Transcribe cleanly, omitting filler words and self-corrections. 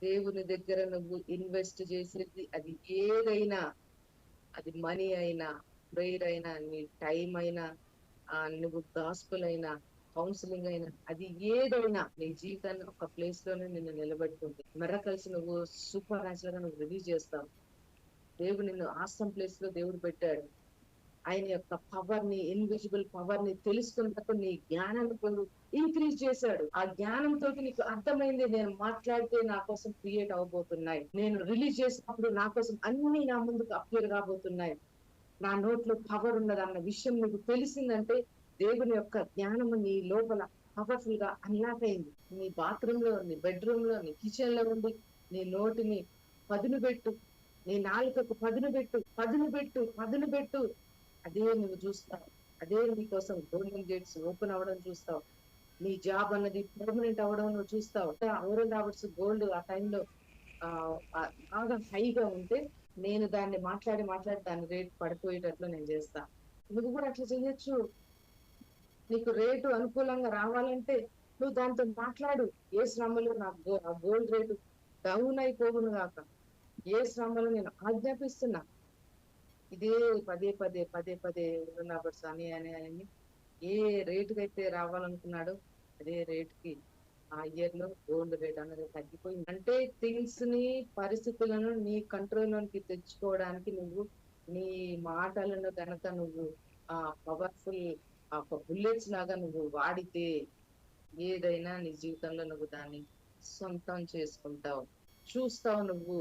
దేవుని దగ్గర నువ్వు ఇన్వెస్ట్ చేసేది అది ఏదైనా, అది మనీ అయినా, ప్రేయర్ అయినా, నీ టైం అయినా, నువ్వు గాస్పుల్ అయినా, కౌన్సిలింగ్ అయినా, అది ఏదైనా నీ జీవితాన్ని ఒక ప్లేస్ లోనే నిన్ను నిలబెట్టుకుంది. మిరకల్స్ నువ్వు సూపర్ న్యాచురల్ గా నువ్వు రిలీజ్ చేస్తావు. దేవుడు నిన్ను ఆసమ్ ప్లేస్ లో దేవుడు పెట్టాడు. ఆయన యొక్క పవర్ ని, ఇన్విజిబుల్ పవర్ ని తెలుసుకున్నప్పుడు నీ జ్ఞానాన్ని ఇంక్రీజ్ చేశాడు. ఆ జ్ఞానంతో నీకు అర్థమైంది, నేను మాట్లాడితే నా కోసం క్రియేట్ అవబోతున్నాయి, నేను రిలీజ్ చేసినప్పుడు నా కోసం అన్ని నా ముందుకు అప్పియర్ కాబోతున్నాయి, నా నోట్లో పవర్ ఉన్నది అన్న విషయం నీకు తెలిసిందంటే దేవుని యొక్క జ్ఞానము నీ లోపల పవర్ఫుల్ గా అన్లాక్ అయింది. నీ బాత్రూమ్ లో, నీ బెడ్రూమ్ లో, నీ కిచెన్ లో ఉండి నీ నోటిని పదును పెట్టు, నీ నాలుకకు పదును పెట్టు, పదును పెట్టు, పదును పెట్టు. అదే నువ్వు చూస్తావు. అదే నీకోసం గోల్డెన్ గేట్స్ ఓపెన్ అవ్వడం చూస్తావు. నీ జాబ్ అన్నది పర్మనెంట్ అవ్వడం నువ్వు చూస్తావు. ఓరల్ రాబర్ట్స్ గోల్డ్ ఆ టైంలో ఆ బాగా హైగా ఉంటే నేను దాన్ని మాట్లాడి మాట్లాడి దాని రేట్ పడిపోయేటట్లు నేను చేస్తా. నువ్వు కూడా అట్లా చేయొచ్చు. నీకు రేటు అనుకూలంగా రావాలంటే నువ్వు దాంతో మాట్లాడు. ఏ శ్రమలో నాకు ఆ గోల్డ్ రేటు డౌన్ అయిపోవును గాక, ఏ శ్రమలో నేను ఆజ్ఞాపిస్తున్నా. ఇదే పదే పదే పదే పదే రాబర్ట్స్ అని అని అని ఏ రేటుకైతే రావాలనుకున్నాడో అదే రేటుకి ఆ ఇయర్ లో గోల్డ్ రేట్ అనేది తగ్గిపోయింది. అంటే థింగ్స్ ని, పరిస్థితులను నీ కంట్రోల్ లోకి తెచ్చుకోవడానికి నువ్వు నీ మాటలను గనక నువ్వు ఆ పవర్ఫుల్ ఒక బుల్లెట్స్ లాగా నువ్వు వాడితే ఏదైనా నీ జీవితంలో నువ్వు దాన్ని సొంతం చేసుకుంటావు. చూస్తావు నువ్వు